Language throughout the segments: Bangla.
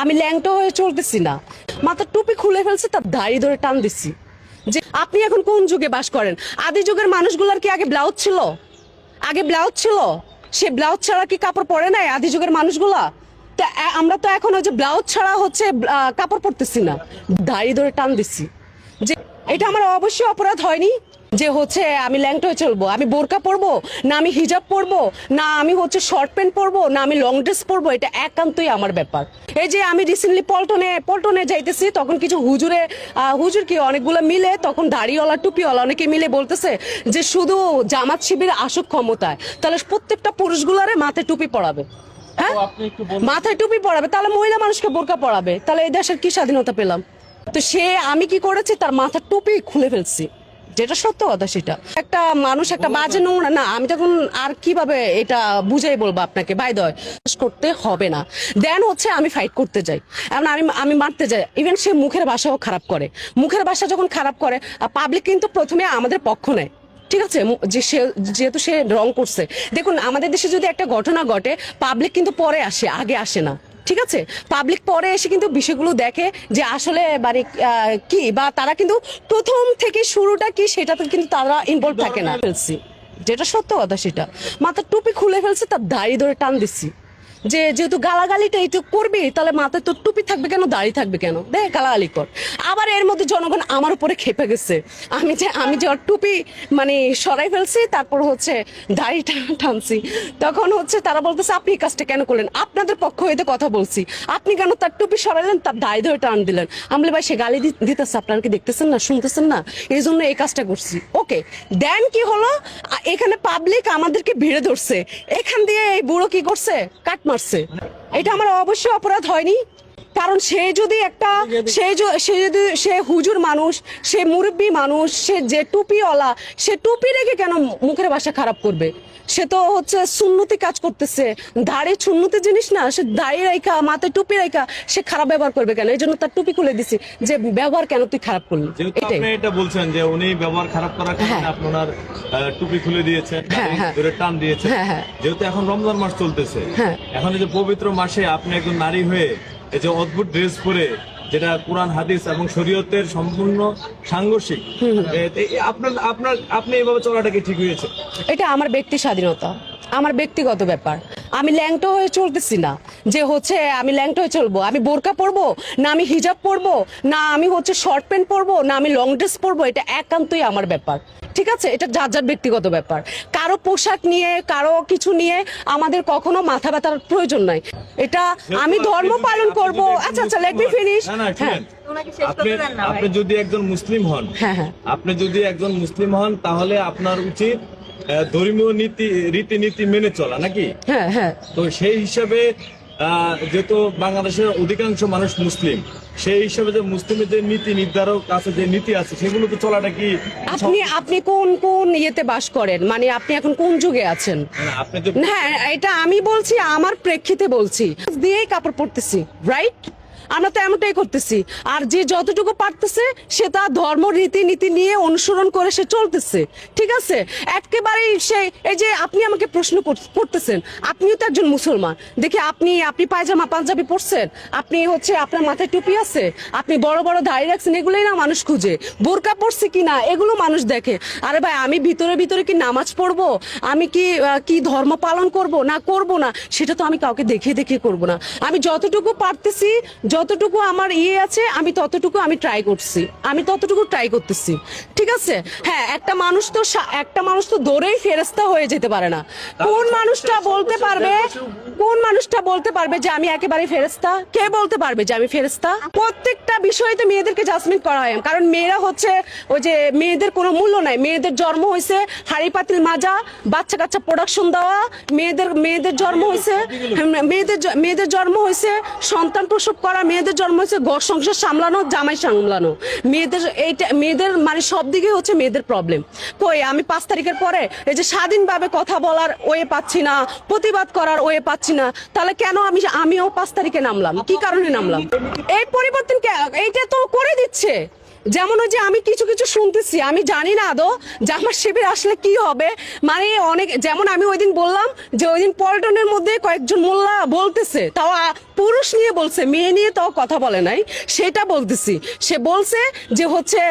আমি ল্যাংটা হয়ে চলতেছি না, মাথার টুপি খুলে ফেলছে, তার দাড়ি ধরে টান দিচ্ছি। যে আপনি এখন কোন যুগে বাস করেন? আদি যুগের মানুষগুলোর কি আগে ব্লাউজ ছিল? আগে ব্লাউজ ছিল? সে ব্লাউজ ছাড়া কি কাপড় পরে নাই আদি যুগের মানুষগুলা? তা আমরা তো এখন ওই যে ব্লাউজ ছাড়া হচ্ছে কাপড় পরতেছি না, দাড়ি ধরে টান দিচ্ছি। যে এটা আমার অবশ্যই অপরাধ হয়নি যে হচ্ছে আমি ল্যাংটা হয়ে চলবো? আমি বোরকা পরবো, না আমি হিজাব পরবো, না আমি হচ্ছে শর্ট প্যান্ট পরবো, না আমি লং ড্রেস পরবো? এটা একান্তই আমার ব্যাপার। এই যে আমি রিসেন্টলি পল্টনে যাইতেছি, তখন কিছু হুজুর কি অনেকগুলো মিলে, তখন দাড়িওয়ালা টুপিওয়ালা অনেকে মিলে বলতেছে যে শুধু জামাত শিবির আসুক ক্ষমতায়, তাহলে প্রত্যেকটা পুরুষগুলারে মাথায় টুপি পরাবে। হ্যাঁ, মাথায় টুপি পরাবে, তাহলে মহিলা মানুষকে বোরকা পরাবে, তাহলে এই দেশের কি স্বাধীনতা পেলাম? তো আমি কি করেছি, তার মাথার টুপি খুলে ফেলছি, যেটা সত্য কথা। সেটা একটা মানুষ একটা বাজে নোংরা না, আমি তখন আর কিভাবে এটা বুঝাই বলবো আপনাকে? বাই দয় করতে হবে না, দেন হচ্ছে আমি ফাইট করতে যাই, এখন আমি মারতে যাই। ইভেন সে মুখের ভাষাও খারাপ করে, মুখের ভাষা যখন খারাপ করে, পাবলিক কিন্তু প্রথমে আমাদের পক্ষ নেয়, ঠিক আছে? যে যেহেতু সে রং করছে, দেখুন আমাদের দেশে যদি একটা ঘটনা ঘটে, পাবলিক কিন্তু পরে আসে, আগে আসে না, ঠিক আছে? পাবলিক পরে এসে কিন্তু বিষয়গুলো দেখে যে আসলে মানে কি, বা তারা কিন্তু প্রথম থেকে শুরুটা কি সেটাতে কিন্তু তারা ইনভলভ থাকে না। ফেলছি, যেটা সত্য কথা। সেটা মাথার টুপি খুলে ফেলছে, তার দাড়ি ধরে টান দিচ্ছি। যেহেতু গালাগালিটা একটু করবি, তাহলে মাথায় তোর টুপি থাকবে কেন, দাড়ি থাকবে কেন? দে গালাগালি কর। আবার এর মধ্যে জনগণ আমার উপরে খেপে গেছে, আমি যে ওর টুপি মানে সরাই ফেলছি, তারপর হচ্ছে দাড়িটা টানছি। তখন হচ্ছে তারা বলতেছে আপনি এই কাজটা কেন করলেন? আপনাদের পক্ষ হইতে কথা বলছি, আপনি কেন তার টুপি সরাইলেন, তার দাড়ি ধরে টান দিলেন? আমি বলি ভাই, সে গালি দিতেছে, আপনারা কি দেখতেছেন না, শুনতেছেন না? এই জন্য এই কাজটা করছি। ওকে, দেন কি হলো, এখানে পাবলিক আমাদেরকে ভিড়ে ধরছে, এখান দিয়ে এই বুড়ো কি করছে, কাট মারছে। এটা আমার অবশ্যই অপরাধ হয়নি, কারণ সে যদি সে হুজুর মানুষ, সে মুরব্বী মানুষ, সে যে টুপিওয়ালা, সে টুপি রেখে কেন মুখের ভাষা খারাপ করবে? সে তো হচ্ছে সুন্নতি কাজ করতেছে, দাড়ি সুন্নতি জিনিস না, সে দাড়ি রাখা মাথায় টুপি রাখা সে খারাপ ব্যবহার করবে কেন? এই জন্য তার টুপি খুলে দিছি, যে ব্যবহার কেন তুই খারাপ করলি? আপনি এটা বলছেন যে উনি ব্যবহার খারাপ করার কারণে আপনার টুপি খুলে দিয়েছেন, ধরে টান দিয়েছেন। যেহেতু এখন রমজান মাস চলতেছে, এখন এই যে পবিত্র মাসে আপনি একজন নারী হয়ে এই যে অদ্ভুত ড্রেস পরে, যেটা কোরআন হাদিস এবং শরীয়তের সম্পূর্ণ সাংঘর্ষিক, আপনি এইভাবে চলাটা কি ঠিক হয়েছে? এটা আমার ব্যক্তি স্বাধীনতা, আমার ব্যক্তিগত ব্যাপার। আমি ল্যাংটা হয়ে চলতেছি না যে হচ্ছে আমি ল্যাংটা হয়ে চলবো। আমি বোরকা পরবো, না আমি হিজাব পরবো, না আমি হচ্ছে শর্ট প্যান্ট পরবো, না আমি লং ড্রেস পরবো, এটা একান্তই আমার ব্যাপার, ঠিক আছে? এটা যার যার ব্যক্তিগত ব্যাপার। কারো পোশাক নিয়ে, কারো কিছু নিয়ে আমাদের কখনো মাথা ব্যথার প্রয়োজন নাই। এটা আমি ধর্ম পালন করবো। আচ্ছা, লেট মি ফিনিশ। আপনি যদি একজন মুসলিম হন, আপনি যদি একজন মুসলিম হন, তাহলে আপনার উচিত ধর্মীয় রীতিনীতি মেনে চলা, নাকি? হ্যাঁ। তো সেই হিসাবে যেহেতু বাংলাদেশের অধিকাংশ মানুষ মুসলিম, সেই হিসাবে যে মুসলিমের যে নীতি নির্ধারক আছে, যে নীতি আছে, সেগুলো তো চলাটা কি? আপনি কোন ইয়েতে বাস করেন, মানে আপনি এখন কোন যুগে আছেন? হ্যাঁ, এটা আমি বলছি, আমার প্রেক্ষিতে বলছি, দিয়েই কাপড় পরতেছি, রাইট? আমরা তো এমনটাই করতেছি। আর যে যতটুকু পারতেছে সে তার ধর্ম রীতিনীতি নিয়ে অনুসরণ করে সে চলতেছে, ঠিক আছে? একেবারেই এই যে আপনি আমাকে প্রশ্ন করতেছেন, আপনিও তো একজন মুসলমান, দেখি আপনি পায়জামা পাঞ্জাবি পরছেন, আপনি হচ্ছে আপনার মাথায় টুপি আছে, আপনি বড় বড় দাড়ি রাখছেন, এগুলোই না মানুষ খুঁজে। বোরকা পরছি কিনা এগুলো মানুষ দেখে। আরে ভাই, আমি ভিতরে কি নামাজ পড়বো, আমি কি ধর্ম পালন করব না করব না, সেটা তো আমি কাউকে দেখিয়ে করব না। আমি যতটুকু পারতেছি, যতটুকু আমার আছে, আমি ততটুকু আমি ট্রাই করতেছি, ঠিক আছে? হ্যাঁ, একটা মানুষ তো দৌড়েই ফেরেশতা হয়ে যেতে পারে না। কোন মানুষটা বলতে পারবে যে আমি একেবারে ফেরেশতা? কে বলতে পারবে যে আমি ফেরেশতা? প্রত্যেকটা বিষয়তে মেয়েদেরকে জাজমেন্ট করা হয়, কারণ মেয়েরা হচ্ছে ওই যে মেয়েদের কোনো মূল্য নাই। মেয়েদের জন্ম হয়েছে হাড়ি পাতিল মাজা, বাচ্চা কাচ্চা প্রোডাকশন দেওয়া, মেয়েদের জন্ম হয়েছে, মেয়েদের জন্ম হয়েছে সন্তান প্রসব করা, মেয়েদের জন্ম হয়েছে ঘর সংসার সামলানো, জামাই সামলানো। মেয়েদের মানে সব দিকে হচ্ছে মেয়েদের প্রবলেম। কই আমি 5 তারিখের পরে এই যে স্বাধীনভাবে কথা বলার ওয়ে পাচ্ছি না, প্রতিবাদ করার ওয়ে পাচ্ছি না, তাহলে কেন আমিও 5 তারিখে নামলাম? কি কারণে নামলাম? এই পরিবর্তন এইটা তো করে দিচ্ছে। যেমন ওই যে আমি কিছু শুনতেছি, আমি জানি না আদৌ জামাত শিবির আসলে কি হবে। মানে অনেক, যেমন আমি ওই দিন বললাম যে ওই দিন পল্টনের মধ্যে কয়েকজন মোল্লা বলতেছে, তাও পুরুষ নিয়ে বলছে, মেয়ে নিয়ে তো কথা বলে নাই, সেটা বলতেছি। সে বলছে যে হচ্ছে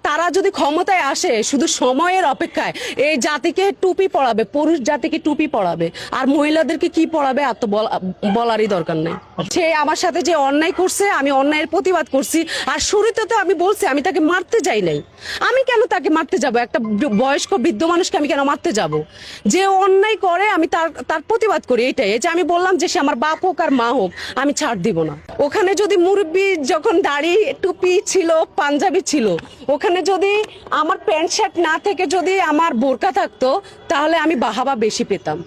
তারা যদি ক্ষমতায় আসে শুধু সময়ের অপেক্ষায় এই জাতিকে টুপি পড়াবে, পুরুষ জাতিকে টুপি পড়াবে, আর মহিলাদেরকে কি পড়াবে আর তো বলারই দরকার নেই। সে আমার সাথে যে অন্যায় করছে, আমি অন্যায়ের প্রতিবাদ করছি। আর শুরুতে তো আমি বলছি আমি তাকে মারতে যাই নাই। আমি কেন তাকে মারতে যাব? একটা বয়স্ক বৃদ্ধ মানুষকে আমি কেন মারতে যাব? যে অন্যায় করে আমি তার প্রতিবাদ করি, এটাই। এই যে আমি বললাম যে সে আমার বাপ হোক আর মা হোক, আমি ছাড় দিব না। ওখানে যদি মুরব্বি যখন দাড়ি টুপি ছিল, পাঞ্জাবি ছিল, ওখানে যদি আমার প্যান্ট শার্ট না থেকে যদি আমার বোরকা থাকতো, তাহলে আমি বাহাবা বেশি পেতাম।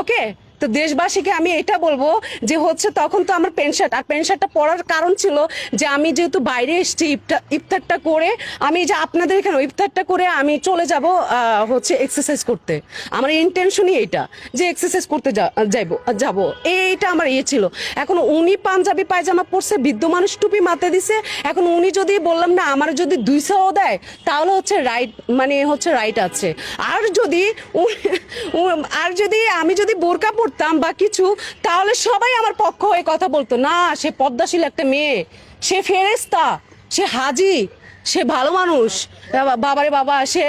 ওকে, তো দেশবাসীকে আমি এটা বলবো যে হচ্ছে তখন তো আমার প্যান্ট শার্ট, আর প্যান্ট শার্টটা পরার কারণ ছিল যে আমি যেহেতু বাইরে এসেছি, ইফতারটা করে আমি যে আপনাদের এখানে ইফতারটা করে আমি চলে যাব হচ্ছে এক্সারসাইজ করতে। আমার ইন্টেনশনই এটা যে এক্সারসাইজ করতে যাব, এইটা আমার ইয়ে ছিল। এখন উনি পাঞ্জাবি পায়জামা পরছে, বৃদ্ধ মানুষ টুপি মাথায় দিছে। এখন উনি যদি বললাম না আমার যদি 200 দেয় তাহলে হচ্ছে রাইট, মানে হচ্ছে রাইট আছে। আর যদি আমি যদি বোরকা পড়তাম বা কিছু, তাহলে সবাই আমার পক্ষ হয়ে কথা বলতো, না সে পদ্মাশীল একটা মেয়ে, সে ফেরেশতা, সে হাজি, সে ভালো মানুষ, বাবারে বাবা, সে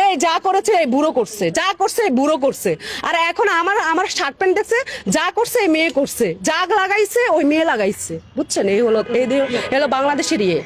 এই যা করেছে বুড়ো করছে, যা করছে বুড়ো করছে। আর এখন আমার শার্ট প্যান্ট দেখছে, যা করছে এই মেয়ে করছে, যা লাগাইছে ওই মেয়ে লাগাইছে। বুঝছেন, এই হলো বাংলাদেশের ইয়ে।